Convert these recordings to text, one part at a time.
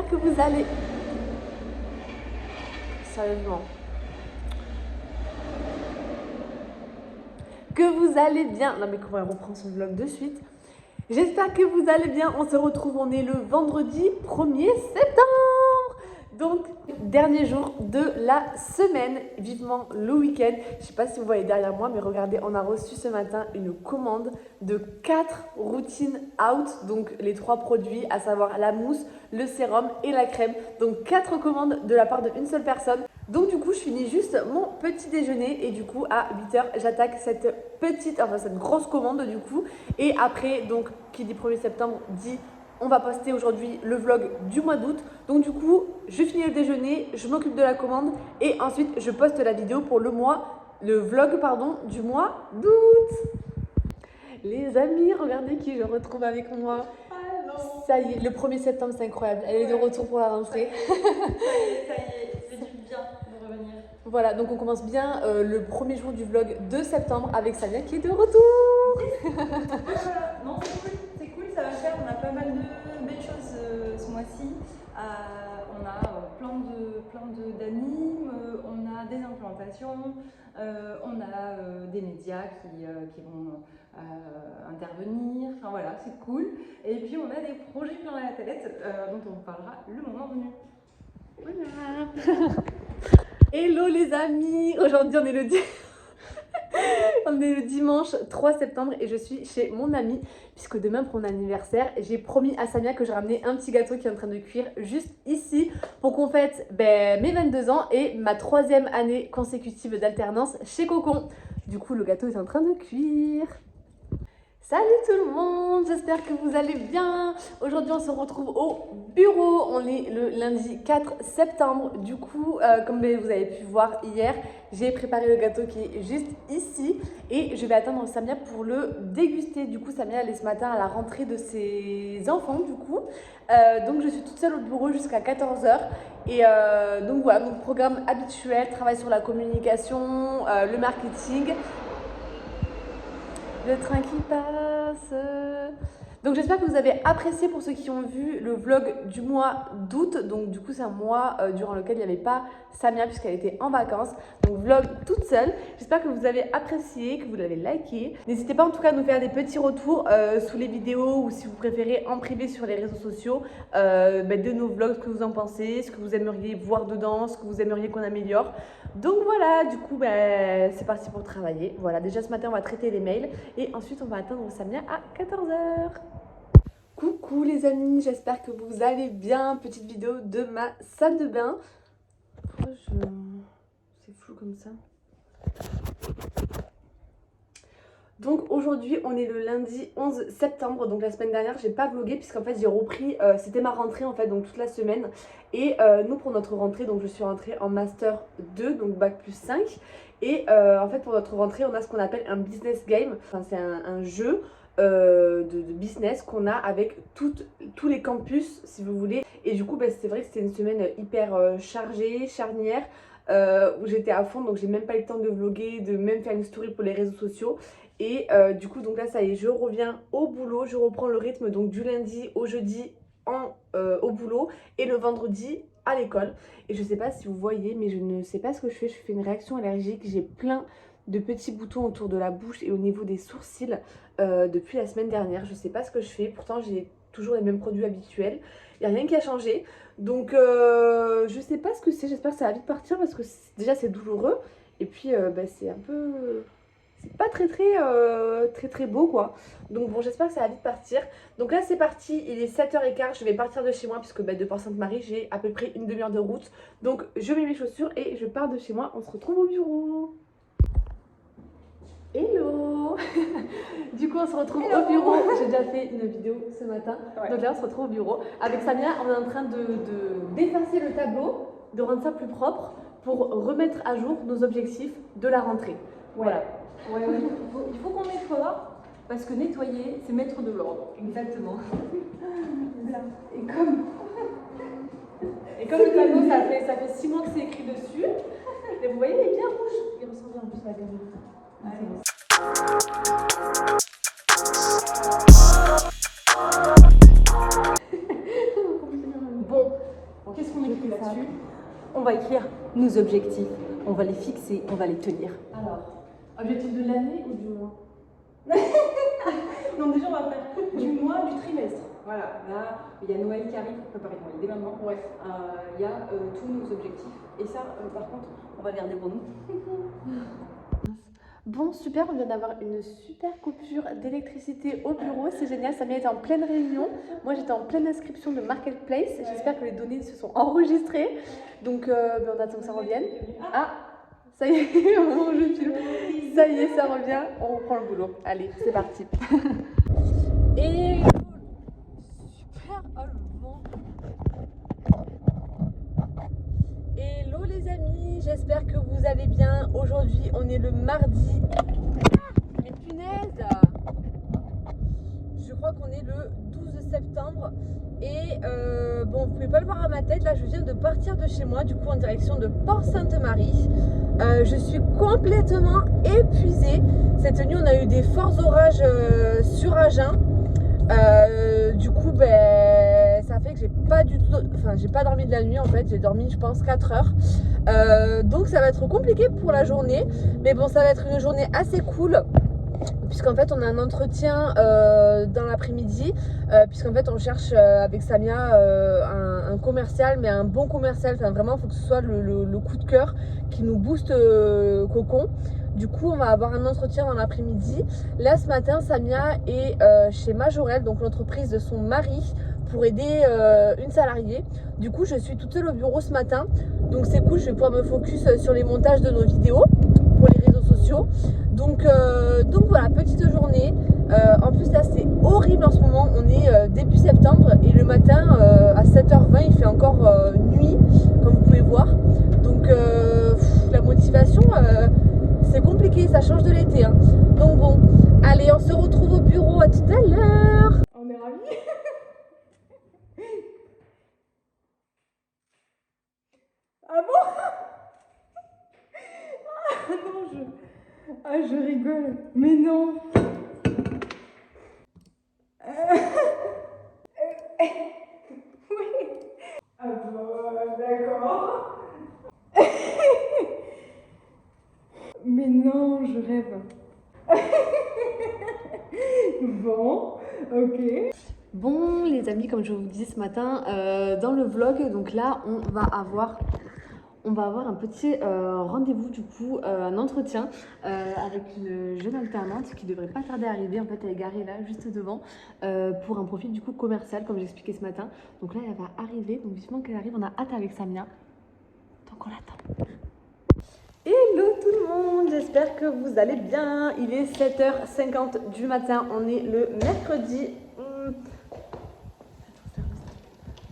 que vous allez... Sérieusement. Que vous allez bien. Non mais comment elle reprend son vlog de suite. J'espère que vous allez bien. On se retrouve, on est le vendredi 1er septembre. Donc, dernier jour de la semaine. Vivement le week-end. Je ne sais pas si vous voyez derrière moi, mais regardez, on a reçu ce matin une commande de 4 routines out. Donc, les 3 produits, à savoir la mousse, le sérum et la crème. Donc, 4 commandes de la part d'une seule personne. Donc du coup je finis juste mon petit déjeuner et du coup à 8h j'attaque cette grosse commande du coup. Et après donc qui dit 1er septembre dit on va poster aujourd'hui le vlog du mois d'août. Donc du coup je finis le déjeuner, je m'occupe de la commande et ensuite je poste la vidéo pour le vlog du mois d'août. Les amis, regardez qui je retrouve avec moi. Ça y est, le 1er septembre c'est incroyable, elle est de retour pour la rentrée. Ça y est, c'est du bien de revenir. Voilà, donc on commence bien le premier jour du vlog de septembre avec Samia qui est de retour. Non, c'est cool, ça va faire. On a pas mal de belles choses ce mois-ci. On a plein d'animes, on a des implantations, on a des médias qui vont intervenir. Enfin voilà, c'est cool. Et puis on a des projets plein la tête dont on vous parlera le moment venu. Voilà. Hello les amis, aujourd'hui on est le dimanche 3 septembre et je suis chez mon amie puisque demain pour mon anniversaire j'ai promis à Samia que je ramenais un petit gâteau qui est en train de cuire juste ici pour qu'on fête mes 22 ans et ma 3e année consécutive d'alternance chez Cocon. Du coup le gâteau est en train de cuire. Salut tout le monde, j'espère que vous allez bien. Aujourd'hui on se retrouve au bureau, on est le lundi 4 septembre. Du coup, comme vous avez pu voir hier, j'ai préparé le gâteau qui est juste ici. Et je vais attendre Samia pour le déguster. Du coup, Samia elle est ce matin à la rentrée de ses enfants du coup. Donc je suis toute seule au bureau jusqu'à 14h. Et donc voilà, donc programme habituel, travail sur la communication, le marketing. Le train qui passe. Donc j'espère que vous avez apprécié pour ceux qui ont vu le vlog du mois d'août. Donc du coup c'est un mois durant lequel il n'y avait pas Samia puisqu'elle était en vacances. Donc vlog toute seule. J'espère que vous avez apprécié, que vous l'avez liké. N'hésitez pas en tout cas à nous faire des petits retours sous les vidéos ou si vous préférez en privé sur les réseaux sociaux de nos vlogs, ce que vous en pensez, ce que vous aimeriez voir dedans, ce que vous aimeriez qu'on améliore. Donc voilà, du coup c'est parti pour travailler. Voilà, déjà ce matin on va traiter les mails et ensuite on va attendre Samia à 14h. Coucou les amis, j'espère que vous allez bien. Petite vidéo de ma salle de bain. Pourquoi c'est flou comme ça? Donc aujourd'hui on est le lundi 11 septembre. Donc la semaine dernière j'ai pas vlogué puisqu'en fait j'ai repris, c'était ma rentrée en fait, donc toute la semaine. Et nous pour notre rentrée, donc je suis rentrée en master 2, donc bac plus 5. Et en fait pour notre rentrée on a ce qu'on appelle un business game. Enfin c'est un jeu de business qu'on a avec tous les campus si vous voulez. Et du coup c'est vrai que c'était une semaine hyper chargée, charnière, où j'étais à fond, donc j'ai même pas eu le temps de vlogger, de même faire une story pour les réseaux sociaux. Et du coup donc là ça y est, je reviens au boulot, je reprends le rythme donc du lundi au jeudi au boulot et le vendredi à l'école. Et je sais pas si vous voyez, mais je ne sais pas ce que je fais une réaction allergique, j'ai plein de petits boutons autour de la bouche et au niveau des sourcils depuis la semaine dernière. Je sais pas ce que je fais, pourtant j'ai toujours les mêmes produits habituels, il n'y a rien qui a changé. Donc je sais pas ce que c'est, j'espère que ça va vite partir parce que déjà c'est douloureux et puis c'est un peu... c'est pas très beau quoi. Donc bon, j'espère que ça va vite partir. Donc là c'est parti, il est 7h15, je vais partir de chez moi puisque de Port-Sainte-Marie j'ai à peu près une demi-heure de route. Donc je mets mes chaussures et je pars de chez moi, on se retrouve au bureau. Hello. Du coup on se retrouve au bureau. J'ai déjà fait une vidéo ce matin, ouais. Donc là on se retrouve au bureau. Avec Samia on est en train d'effacer le tableau, de rendre ça plus propre pour remettre à jour nos objectifs de la rentrée. Voilà. Ouais. Il faut qu'on nettoie parce que nettoyer c'est mettre de l'ordre. Exactement. Et comme le tableau ça fait 6 mois que c'est écrit dessus. Et vous voyez il est bien rouge. Il ressemble bien en plus à la gamme. Bon, va écrire nos objectifs. On va les fixer, on va les tenir. Alors, objectif de l'année ou du mois? Donc déjà, on va faire du mois, du trimestre. Voilà, là, il y a Noël qui arrive, faut préparer Noël dès maintenant. Ouais. Il y a tous nos objectifs. Et ça, par contre, on va les garder pour nous. Bon, super, on vient d'avoir une super coupure d'électricité au bureau, c'est génial. Samia était en pleine réunion, moi j'étais en pleine inscription de Marketplace. J'espère que les données se sont enregistrées. Donc on attend que ça revienne. Ah, ça y est, au moment où je filme, ça y est, ça revient, on reprend le boulot. Allez, c'est parti. Et super, oh le vent. Hello les amis, j'espère que vous allez bien. Aujourd'hui on est le mardi. Mais punaise, je crois qu'on est le 12 septembre. Et bon, vous pouvez pas le voir à ma tête, là je viens de partir de chez moi, du coup en direction de Port-Sainte-Marie. Je suis complètement épuisée. Cette nuit on a eu des forts orages sur Agen. Du coup ça fait que j'ai pas du tout, j'ai pas dormi de la nuit en fait, j'ai dormi je pense 4 heures. Donc ça va être compliqué pour la journée, mais bon ça va être une journée assez cool. Puisqu'en fait on a un entretien dans l'après-midi, puisqu'en fait on cherche avec Samia un commercial, mais un bon commercial, enfin vraiment il faut que ce soit le coup de cœur qui nous booste Cocon. Du coup on va avoir un entretien dans l'après-midi. Là ce matin Samia est chez Majorel, donc l'entreprise de son mari, pour aider une salariée. Du coup je suis toute seule au bureau ce matin, donc c'est cool, je vais pouvoir me focus sur les montages de nos vidéos pour les réseaux sociaux. Donc voilà, petite journée. En plus là c'est horrible en ce moment, on est début septembre et le matin à 7h20 il fait encore nuit comme vous pouvez voir. Donc la motivation c'est compliqué, ça change de l'été hein. Donc bon, allez on se retrouve au bureau, à tout à l'heure. On est ravis. Ah bon? Ah non, je rigole. Mais non. Oui. Ah bon, d'accord. Mais non, je rêve. Bon, ok. Bon les amis, comme je vous disais ce matin dans le vlog, donc là on va avoir un petit rendez-vous du coup, un entretien avec une jeune alternante qui devrait pas tarder à arriver. En fait elle est garée là juste devant pour un profil du coup commercial comme j'expliquais ce matin. Donc là elle va arriver, donc vivement qu'elle arrive, on a hâte avec Samia. Donc on l'attend. Hello tout le monde, j'espère que vous allez bien. Il est 7h50 du matin, on est le mercredi.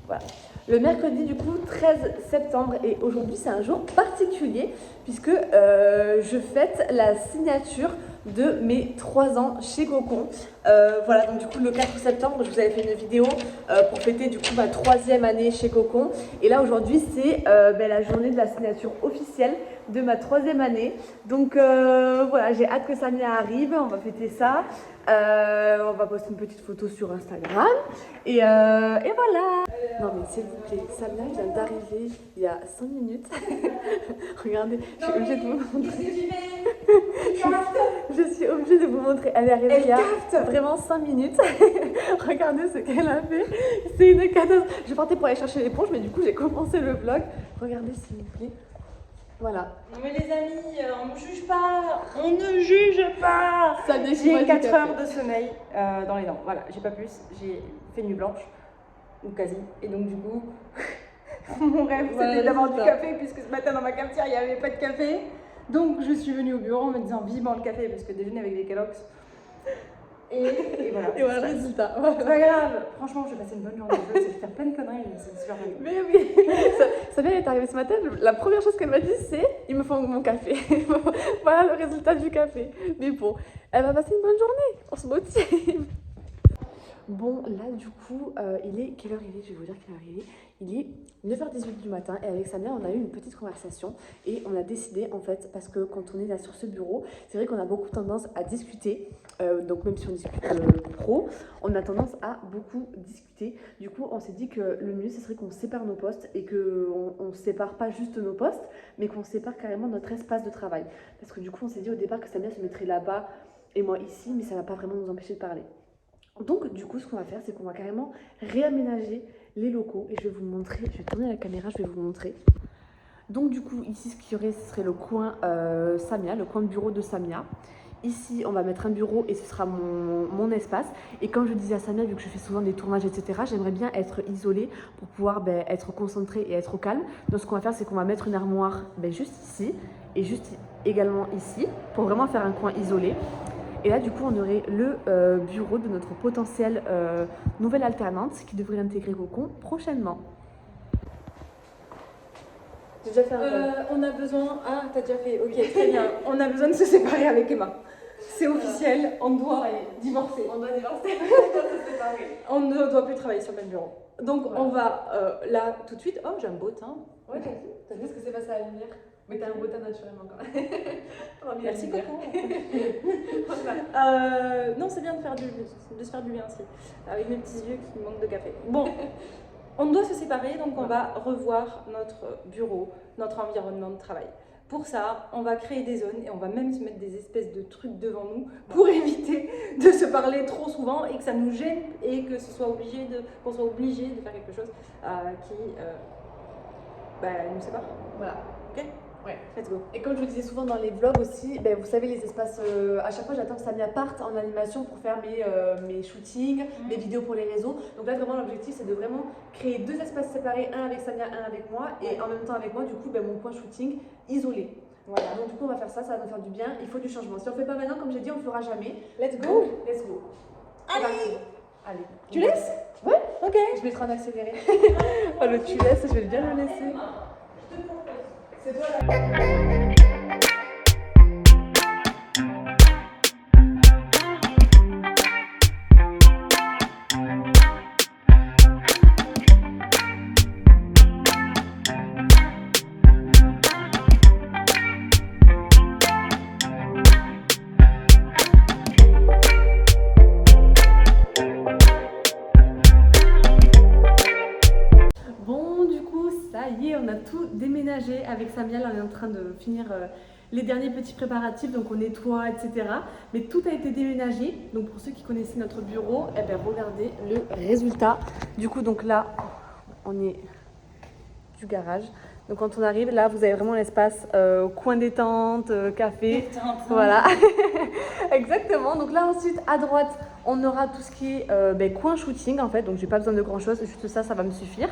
Voilà. Le mercredi du coup 13 septembre et aujourd'hui c'est un jour particulier puisque je fête la signature de mes 3 ans chez Cocon. Voilà, donc du coup le 4 septembre je vous avais fait une vidéo pour fêter du coup ma 3e année chez Cocon. Et là aujourd'hui c'est la journée de la signature officielle de ma 3e année. Donc voilà, j'ai hâte que Samia arrive, on va fêter ça. On va poster une petite photo sur Instagram et voilà. Non mais s'il vous plaît, Samia vient d'arriver il y a 5 minutes. Regardez, je suis obligée de vous montrer. Je suis obligée de vous montrer. Elle est arrivée il y a vraiment 5 minutes. Regardez ce qu'elle a fait. C'est une catastrophe. Je partais pour aller chercher l'éponge, mais du coup j'ai commencé le vlog. Regardez s'il vous plaît. Voilà. Non mais les amis, on ne juge pas. On ne juge pas. Ça J'ai 4 heures de sommeil dans les dents. Voilà, j'ai pas plus. J'ai fait nuit blanche. Ou quasi. Et donc du coup, mon rêve c'était d'avoir du café puisque ce matin dans ma cafetière il n'y avait pas de café. Donc je suis venue au bureau en me disant vivement le café parce que déjeuner avec des Kellogg's. Et voilà. Et voilà le résultat. C'est pas grave. Franchement, je vais passer une bonne journée. Je vais faire plein de conneries, mais c'est super bien. Mais oui. Samia est arrivée ce matin. La première chose qu'elle m'a dit c'est il me faut mon café. Voilà le résultat du café. Mais bon, elle va passer une bonne journée. On se motive. Bon, là, du coup, il est... Quelle heure il est? Je vais vous dire quelle heure il est. Il est 9h18 du matin et avec Samia, on a eu une petite conversation et on a décidé, en fait, parce que quand on est là sur ce bureau, c'est vrai qu'on a beaucoup tendance à discuter. Donc même si on discute pro, on a tendance à beaucoup discuter. Du coup, on s'est dit que le mieux, ce serait qu'on sépare nos postes et qu'on ne sépare pas juste nos postes, mais qu'on sépare carrément notre espace de travail. Parce que du coup, on s'est dit au départ que Samia se mettrait là-bas et moi ici, mais ça ne va pas vraiment nous empêcher de parler. Donc du coup, ce qu'on va faire, c'est qu'on va carrément réaménager les locaux et je vais vous montrer, je vais tourner la caméra, je vais vous montrer. Donc du coup, ici, ce qu'il y aurait, ce serait le coin Samia, le coin de bureau de Samia. Ici, on va mettre un bureau et ce sera mon espace. Et comme je disais à Samia, vu que je fais souvent des tournages, etc., j'aimerais bien être isolée pour pouvoir être concentrée et être au calme. Donc ce qu'on va faire, c'est qu'on va mettre une armoire juste ici et juste également ici pour vraiment faire un coin isolé. Et là, du coup, on aurait le bureau de notre potentielle nouvelle alternante qui devrait intégrer Cocon prochainement. J'ai déjà fait un On a besoin... Ah, t'as déjà fait, ok, très bien. On a besoin de se séparer avec Emma. C'est officiel, on doit divorcer. On doit divorcer, on doit se séparer. On ne doit plus travailler sur le même bureau. Donc voilà. On va là tout de suite... Oh, j'ai un beau teint. Ouais, t'as vu ce que c'est passé à la lumière? Mais t'as un beau teint naturellement quand même. Merci Coco. Non, c'est bien de se faire du bien aussi. Avec mes petits yeux qui manquent de café. Bon, on doit se séparer, donc on va revoir notre bureau, notre environnement de travail. Pour ça, on va créer des zones et on va même se mettre des espèces de trucs devant nous pour éviter de se parler trop souvent et que ça nous gêne et que qu'on soit obligé de faire quelque chose qui nous sépare. Voilà. Ok. Ouais. Let's go. Et comme je le disais souvent dans les vlogs aussi, vous savez les espaces, à chaque fois j'attends que Samia parte en animation pour faire mes shootings, mes vidéos pour les réseaux. Donc là vraiment l'objectif c'est de vraiment créer deux espaces séparés, un avec Samia, un avec moi et en même temps avec moi du coup mon point shooting isolé. Voilà, donc du coup on va faire ça, ça va nous faire du bien, il faut du changement. Si on ne fait pas maintenant comme j'ai dit on ne le fera jamais. Let's go. Let's go. Allez. Allez. Tu laisses? Ouais. Ok. Je mettrai en accéléré. Oh le tu laisses, je vais bien le laisser. C'est toi là. Bon, du coup, ça y est, on a tout déménagé avec Samia. Là, on est en train de finir les derniers petits préparatifs, donc on nettoie, etc. Mais tout a été déménagé. Donc pour ceux qui connaissaient notre bureau, regardez le résultat. Du coup, donc là, on est du garage. Donc quand on arrive, là, vous avez vraiment l'espace coin détente, café. Voilà. Exactement. Donc là, ensuite, à droite, on aura tout ce qui est coin shooting, en fait. Donc j'ai pas besoin de grand chose, juste ça, ça va me suffire.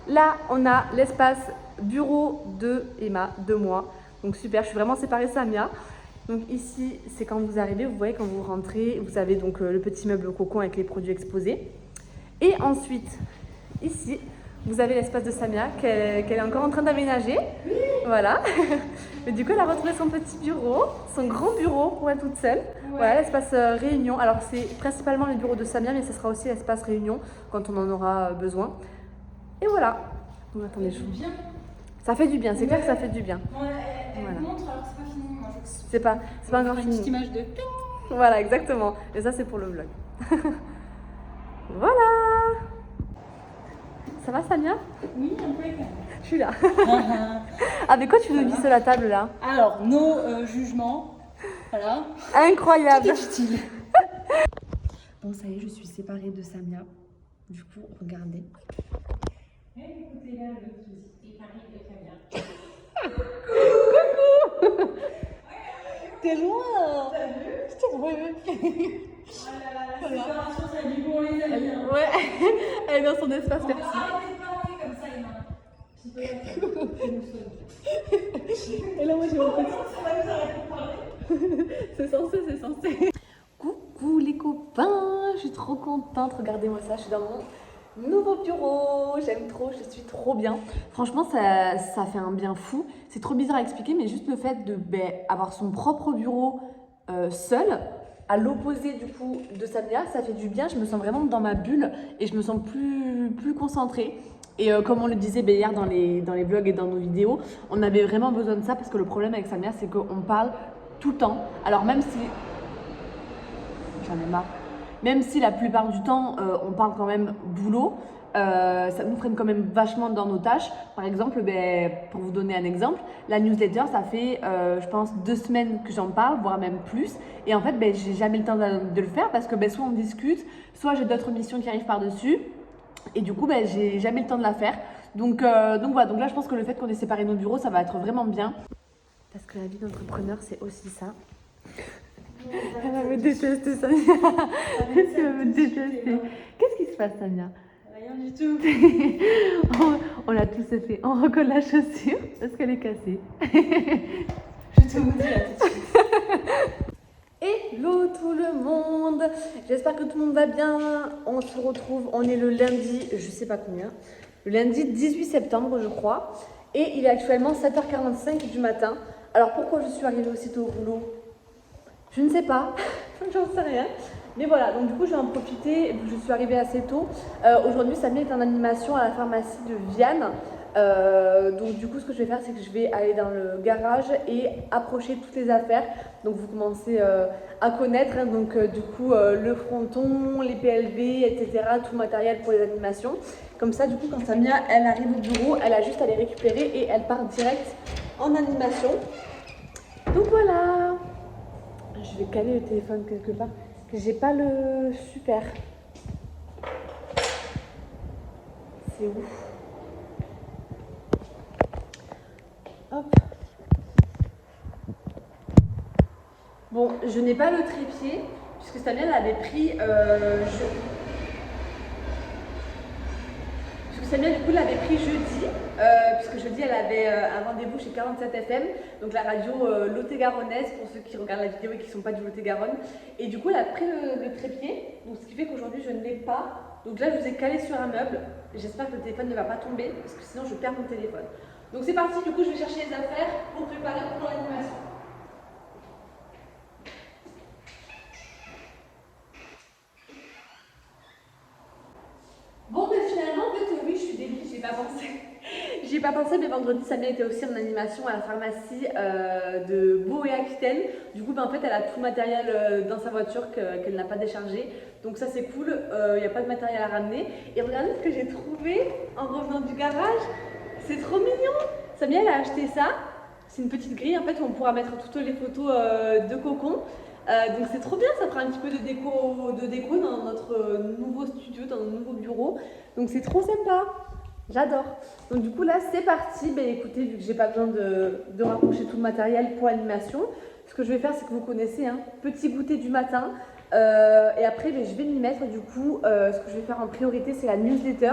Là, on a l'espace bureau de Emma, de moi. Donc super, je suis vraiment séparée Samia. Donc ici, c'est quand vous arrivez, vous voyez quand vous rentrez, vous avez donc le petit meuble cocon avec les produits exposés. Et ensuite, ici, vous avez l'espace de Samia qu'elle est encore en train d'aménager. Oui. Voilà. Mais du coup, elle a retrouvé son petit bureau, son grand bureau pour elle toute seule. Ouais. Voilà, l'espace réunion. Alors, c'est principalement le bureau de Samia, mais ce sera aussi l'espace réunion quand on en aura besoin. Et voilà. Donc, attendez, je vous bien. Ça fait du bien, c'est clair que ça fait du bien. Ouais, elle montre alors que c'est pas fini. Moi, c'est pas encore fini. Une petite image de... Voilà, exactement. Et ça, c'est pour le vlog. Voilà. Ça va, Samia? Oui, un peu. Je suis là. Ah, mais quoi tu nous dis sur la table, là? Alors, nos jugements. Voilà. Incroyable. Tout est utile. Bon, ça y est, je suis séparée de Samia. Du coup, regardez. Écoutez là, le séparé de Samia. Coucou. T'es loin. T'as vu? Je te vois. La séparation, ça dit bon, les amis. Ouais, elle est dans son espace perso. Arrêtez de parler comme ça, Emma. Et là, moi, j'ai mon petit. C'est censé. Coucou les copains, je suis trop contente. Regardez-moi ça, je suis dans mon nouveau bureau. J'aime trop, je suis trop bien. Franchement, ça fait un bien fou. C'est trop bizarre à expliquer, mais juste le fait de avoir son propre bureau seul, à l'opposé du coup de Samia, ça fait du bien, je me sens vraiment dans ma bulle et je me sens plus concentrée. Et comme on le disait hier dans les vlogs et dans nos vidéos, on avait vraiment besoin de ça parce que le problème avec Samia, c'est qu'on parle tout le temps. Alors même si... J'en ai marre. Même si la plupart du temps, on parle quand même boulot, ça nous freine quand même vachement dans nos tâches. Par exemple, pour vous donner un exemple, la newsletter, ça fait, je pense, 2 semaines que j'en parle, voire même plus. Et en fait, j'ai jamais le temps de le faire parce que soit on discute, soit j'ai d'autres missions qui arrivent par-dessus. Et du coup, j'ai jamais le temps de la faire. Donc voilà, donc là, je pense que le fait qu'on ait séparé nos bureaux, ça va être vraiment bien. Parce que la vie d'entrepreneur, c'est aussi ça. Elle va me détester, Samia. Elle va me détester. Qu'est-ce qui se passe, Samia? Rien du tout. On a tous fait. On recolle la chaussure parce qu'elle est cassée. Je te vous dis là tout de suite. Hello tout le monde. J'espère que tout le monde va bien. On se retrouve, on est le lundi, je sais pas combien. Le lundi 18 septembre, je crois. Et il est actuellement 7h45 du matin. Alors pourquoi je suis arrivée aussitôt au boulot? Je ne sais pas, j'en sais rien. Mais voilà, donc du coup je vais en profiter, je suis arrivée assez tôt. Aujourd'hui Samia est en animation à la pharmacie de Vianne. Donc du coup ce que je vais faire c'est que je vais aller dans le garage et approcher toutes les affaires. Donc vous commencez à connaître, hein, donc du coup le fronton, les PLV, etc. Tout le matériel pour les animations. Comme ça du coup quand Samia elle arrive au bureau, elle a juste à les récupérer et elle part direct en animation. Donc voilà. Je vais caler le téléphone quelque part parce que j'ai pas le super. C'est ouf. Hop. Bon, je n'ai pas le trépied puisque Samia elle avait pris. Samia du coup l'avait pris jeudi, puisque jeudi elle avait un rendez-vous chez 47 FM, donc la radio Lot-et-Garonnaise pour ceux qui regardent la vidéo et qui ne sont pas du Lot-et-Garonne. Et du coup elle a pris le trépied, donc ce qui fait qu'aujourd'hui je ne l'ai pas. Donc là je vous ai calé sur un meuble, j'espère que le téléphone ne va pas tomber, parce que sinon je perds mon téléphone. Donc c'est parti, du coup je vais chercher les affaires pour préparer pour l'animation. Bon, mais finalement, en fait, oui, je suis débile, j'y ai pas pensé. J'y ai pas pensé, mais vendredi, Samia était aussi en animation à la pharmacie de Beau et Aquitaine. Du coup, en fait, elle a tout le matériel dans sa voiture qu'elle n'a pas déchargé. Donc ça, c'est cool, il n'y a pas de matériel à ramener. Et regardez ce que j'ai trouvé en revenant du garage. C'est trop mignon. Samia, elle a acheté ça. C'est une petite grille, en fait, où on pourra mettre toutes les photos de cocon. Donc c'est trop bien, ça fera un petit peu de déco dans notre nouveau studio, dans notre nouveau bureau. Donc c'est trop sympa, j'adore. Donc du coup là c'est parti. Écoutez, vu que j'ai pas besoin de rapprocher tout le matériel pour l'animation, ce que je vais faire c'est que vous connaissez, hein, petit goûter du matin. Et après je vais m'y mettre du coup. Ce que je vais faire en priorité c'est la newsletter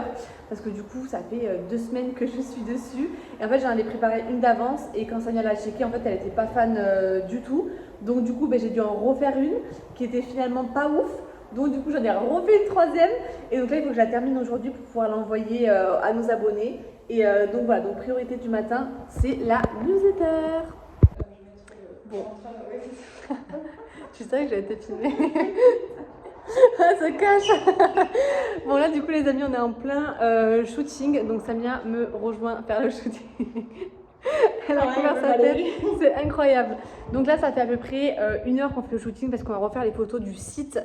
parce que du coup ça fait 2 semaines que je suis dessus et en fait j'en avais préparé une d'avance et quand Samia l'a checké en fait elle était pas fan du tout, donc du coup j'ai dû en refaire une qui était finalement pas ouf, donc du coup j'en ai refait une troisième et donc là il faut que je la termine aujourd'hui pour pouvoir l'envoyer à nos abonnés et donc voilà, donc priorité du matin c'est la newsletter. Bon. Tu savais que j'avais été filmée. Ah, ça cache. Bon là du coup les amis on est en plein shooting, donc Samia me rejoint faire le shooting. Elle a couvert sa tête, c'est incroyable. Donc là ça fait à peu près 1 heure qu'on fait le shooting parce qu'on va refaire les photos du site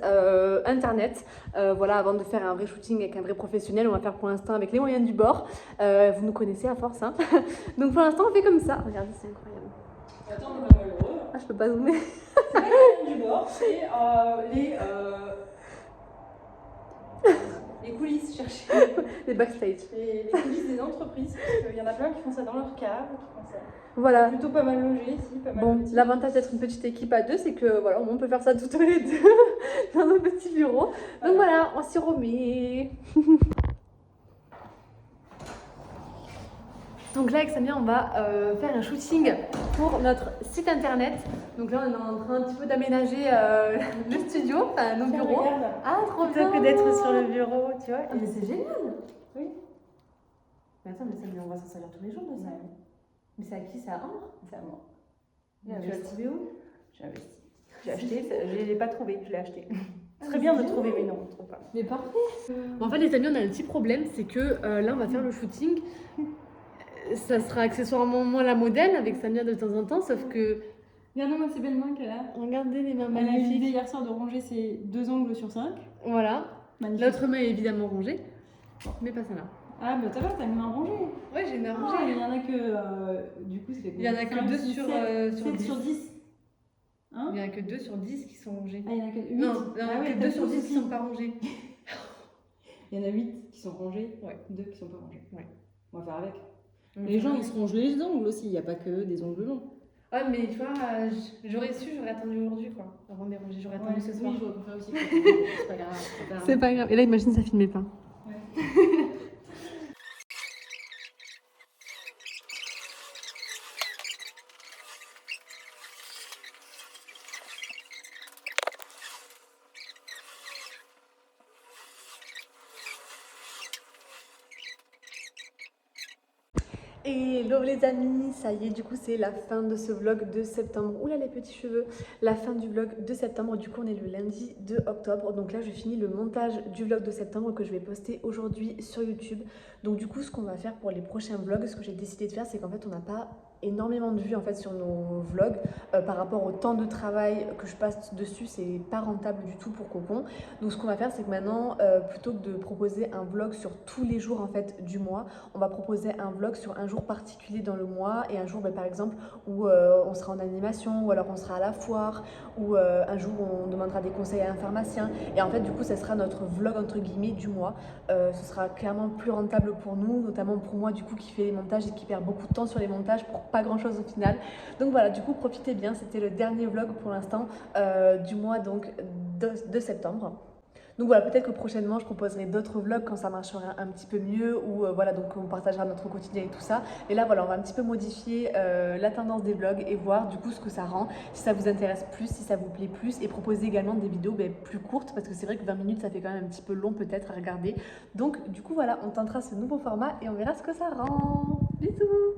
internet. Voilà, avant de faire un vrai shooting avec un vrai professionnel, on va faire pour l'instant avec les moyens du bord. Vous nous connaissez à force, hein. Donc pour l'instant on fait comme ça. Regardez, c'est incroyable. Attends, on est malheureux. Ah, je peux pas zoomer. C'est pas les moyens du bord, c'est les coulisses, chercher. Les backstage. Les coulisses des entreprises, parce qu'il y en a plein qui font ça dans leur cave, qui font ça. Voilà. Plutôt pas mal logé ici, pas mal. Bon, l'avantage d'être une petite équipe à 2, c'est que voilà, on peut faire ça toutes les deux dans nos petits bureaux. Donc voilà, on s'y remet. Donc là avec Samia on va faire un shooting pour notre site internet. Donc là on est en train un petit peu d'aménager le studio, enfin nos bureaux. Regarde. Ah trop bien. Plutôt que d'être sur le bureau, tu vois. Ah, mais c'est génial. Oui. Mais attends, mais Samia on va s'en servir tous les jours de ça. Ouais. Mais c'est à qui? C'est à Ambre? C'est à moi. Tu l'as trouvé où? J'ai investi. J'ai acheté, je l'ai pas trouvé, je l'ai acheté. Ce serait bien de le trouver, mais non, on ne trouve pas. Mais parfait. Bon, en fait, les amis, on a un petit problème, c'est que là, on va faire le shooting. Ça sera accessoirement moi la modèle avec Samia de temps en temps, sauf que. Regarde-moi ces belles mains qu'elle a. Regardez les mains Elle a eu l'idée magnifiques. hier soir de ranger ses 2 ongles sur 5. Voilà. Magnifique. L'autre main est évidemment rongée. Mais pas celle-là. Ah, bah t'as une main rangée. Ouais, j'ai une main Ah, il y en a que. Du coup, c'est Il y en a que 2 sur 7 10. sur 10. Hein? Il y en a que 2 sur 10 qui sont rongés. Ah, il y en a que 8. Non, Ah ouais, que t'as 2 sur tous 10 qui aussi. sont pas rongés. Il y en a 8 qui sont rangés, Ouais. 2 qui sont pas rangés. Ouais. On va faire avec. Les gens, ils se rongent les ongles aussi, il n'y a pas que des ongles longs. Ouais, mais tu vois, j'aurais su, j'aurais attendu aujourd'hui quoi. Avant de les ranger, j'aurais attendu ce soir. Oui, j'aurais préféré aussi. C'est pas grave. C'est pas grave. Et là, imagine, ça filmait pas. Ouais. Hello les amis, ça y est, du coup c'est la fin de ce vlog de septembre. Oula les petits cheveux, la fin du vlog de septembre. Du coup on est le lundi 2 octobre. Donc là je finis le montage du vlog de septembre que je vais poster aujourd'hui sur YouTube. Donc du coup ce qu'on va faire pour les prochains vlogs, ce que j'ai décidé de faire, c'est qu'en fait on n'a pas énormément de vues en fait sur nos vlogs par rapport au temps de travail que je passe dessus. C'est pas rentable du tout pour Cocon. Donc ce qu'on va faire, c'est que maintenant plutôt que de proposer un vlog sur tous les jours en fait du mois, on va proposer un vlog sur un jour particulier dans le mois et un jour par exemple où on sera en animation, ou alors on sera à la foire, ou un jour où on demandera des conseils à un pharmacien. Et en fait du coup ça sera notre vlog entre guillemets du mois. Ce sera clairement plus rentable pour nous, notamment pour moi du coup qui fait les montages et qui perd beaucoup de temps sur les montages pour pas grand chose au final. Donc voilà, du coup profitez bien, c'était le dernier vlog pour l'instant du mois donc de septembre. Donc voilà, peut-être que prochainement je proposerai d'autres vlogs quand ça marchera un petit peu mieux, ou voilà, donc on partagera notre quotidien et tout ça. Et là voilà, on va un petit peu modifier la tendance des vlogs et voir du coup ce que ça rend, si ça vous intéresse plus, si ça vous plaît plus, et proposer également des vidéos plus courtes, parce que c'est vrai que 20 minutes ça fait quand même un petit peu long peut-être à regarder. Donc du coup voilà, on tentera ce nouveau format et on verra ce que ça rend. Bisous.